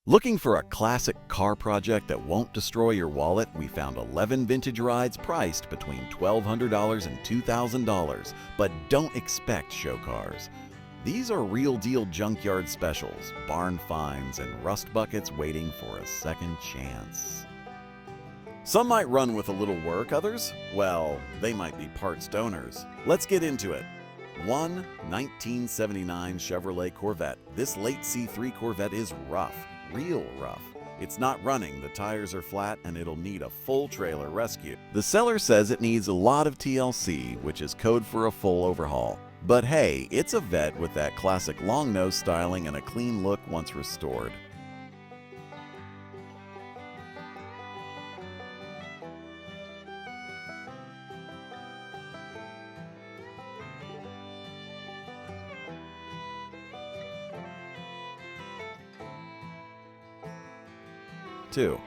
Looking for a classic car project that won't destroy your wallet? We found 11 vintage rides priced between $1,200 and $2,000, but don't expect show cars. These are real-deal junkyard specials, barn finds, and rust buckets waiting for a second chance. Some might run with a little work, others, well, they might be parts donors. Let's get into it. 1. 1979 Chevrolet Corvette. This late C3 Corvette is rough. Real rough. It's not running, the tires are flat, and it'll need a full trailer rescue. The seller says it needs a lot of TLC, which is code for a full overhaul. But hey, it's a Vette with that classic long nose styling and a clean look once restored. Two.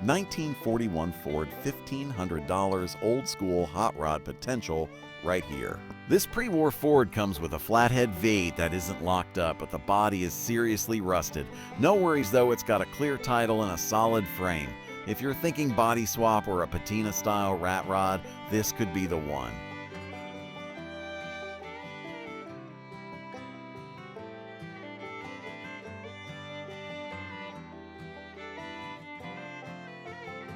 1941 Ford $1,500 old school hot rod potential right here. This pre-war Ford comes with a flathead V that isn't locked up, but the body is seriously rusted. No worries though, it's got a clear title and a solid frame. If you're thinking body swap or a patina style rat rod, this could be the one.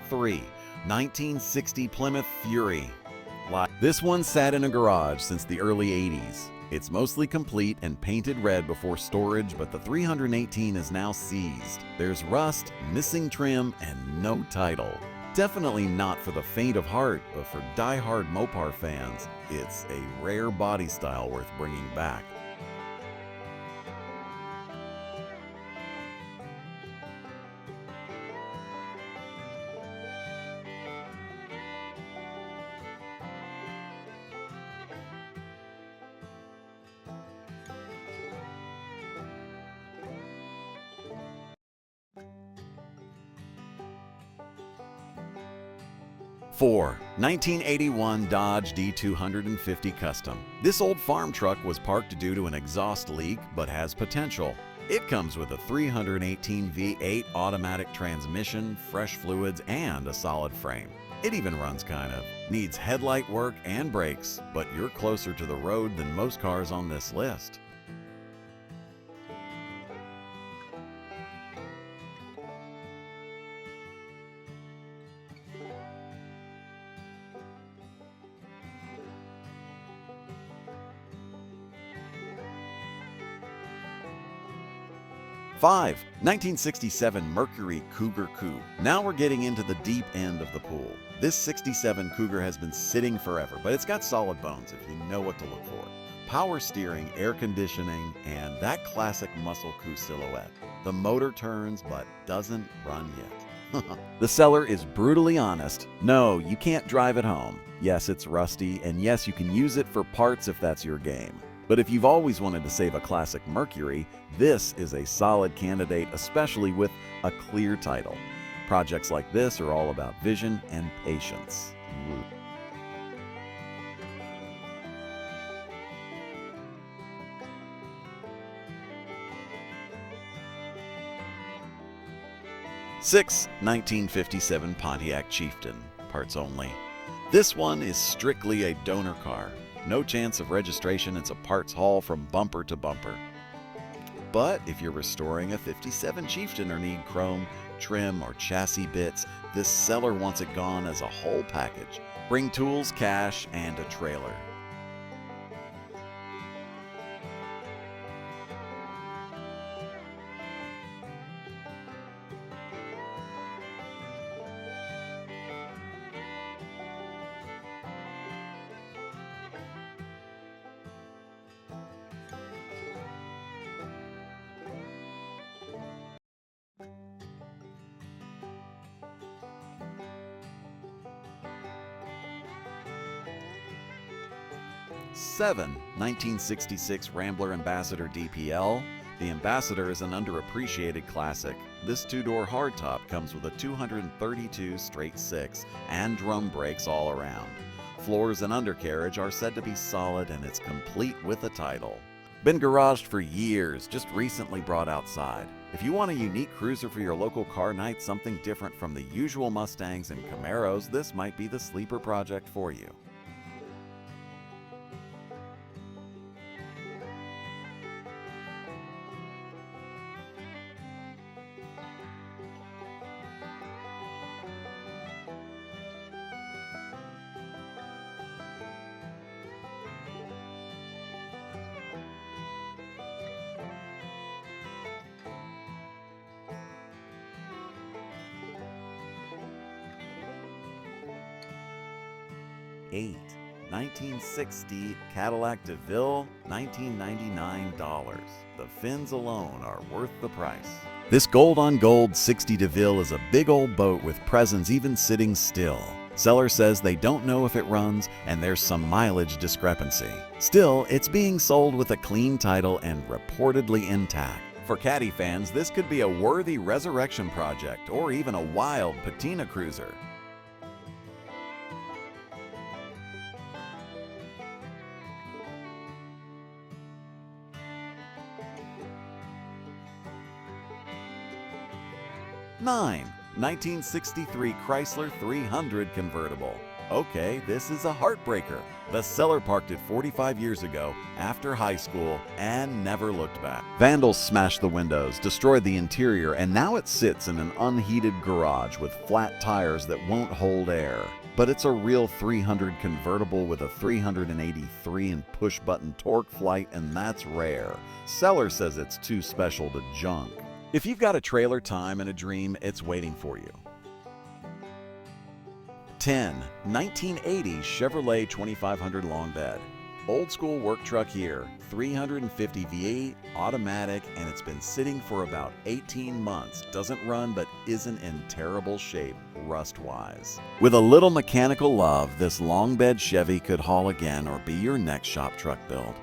Three. 1960 Plymouth Fury. This one sat in a garage since the early 80s. It's mostly complete and painted red before storage, but the 318 is now seized. There's rust, missing trim, and no title. Definitely not for the faint of heart, but for die-hard Mopar fans, it's a rare body style worth bringing back. Four. 1981 Dodge D250 Custom. This old farm truck was parked due to an exhaust leak, but has potential. It comes with a 318 V8 automatic transmission, fresh fluids, and a solid frame. It even runs kind of. Needs headlight work and brakes, but you're closer to the road than most cars on this list. Five. 1967 Mercury Cougar Coupe. Now we're getting into the deep end of the pool. This 67 Cougar has been sitting forever, but it's got solid bones if you know what to look for. Power steering, air conditioning, and that classic muscle coupe silhouette. The motor turns but doesn't run yet. The seller is brutally honest. No, you can't drive it home. Yes, it's rusty, and yes, you can use it for parts if that's your game. But if you've always wanted to save a classic Mercury, this is a solid candidate, especially with a clear title. Projects like this are all about vision and patience. Six. 1957 Pontiac Chieftain, parts only. This one is strictly a donor car. No chance of registration, it's a parts haul from bumper to bumper. But if you're restoring a 57 Chieftain or need chrome, trim, or chassis bits, this seller wants it gone as a whole package. Bring tools, cash, and a trailer. Seven. 1966 Ramler Ambassador DPL. The Ambassador is an underappreciated classic. This two-door hardtop comes with a 232 straight six and drum brakes all around. Floors and undercarriage are said to be solid, and it's complete with a title. Been garaged for years, just recently brought outside. If you want a unique cruiser for your local car night, something different from the usual Mustangs and Camaros, this might be the sleeper project for you. $8. 1960 Cadillac DeVille, $1999. The fins alone are worth the price. This gold on gold 60 DeVille is a big old boat with presence even sitting still. Seller says they don't know if it runs and there's some mileage discrepancy. Still, it's being sold with a clean title and reportedly intact. For Caddy fans, this could be a worthy resurrection project or even a wild patina cruiser. $9. 1963 Chrysler 300 Convertible. Okay, this is a heartbreaker. The seller parked it 45 years ago after high school and never looked back. Vandals smashed the windows, destroyed the interior, and now it sits in an unheated garage with flat tires that won't hold air. But it's a real 300 convertible with a 383 and push-button torque flight, and that's rare. Seller says it's too special to junk. If you've got a trailer time and a dream, it's waiting for you. 10. 1980 Chevrolet 2500 long bed. Old school work truck here, 350 V8, automatic, and it's been sitting for about 18 months. Doesn't run but isn't in terrible shape, rust-wise. With a little mechanical love, this long bed Chevy could haul again or be your next shop truck build.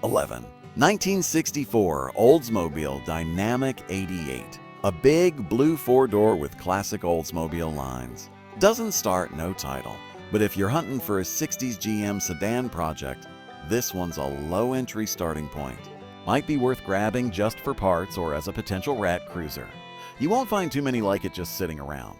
$11. 1964 Oldsmobile Dynamic 88. A big blue four-door with classic Oldsmobile lines. Doesn't start, no title. But if you're hunting for a 60s GM sedan project, this one's a low entry starting point. Might be worth grabbing just for parts or as a potential rat cruiser. You won't find too many like it just sitting around.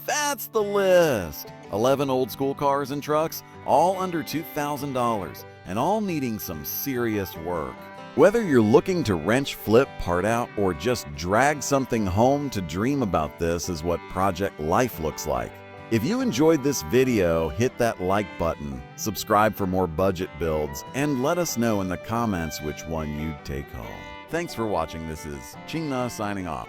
That's the list! 11 old school cars and trucks, all under $2,000, and all needing some serious work. Whether you're looking to wrench, flip, part out, or just drag something home, to dream about this is what project life looks like. If you enjoyed this video, hit that like button, subscribe for more budget builds, and let us know in the comments which one you'd take home. Thanks for watching. This is Ching Na signing off.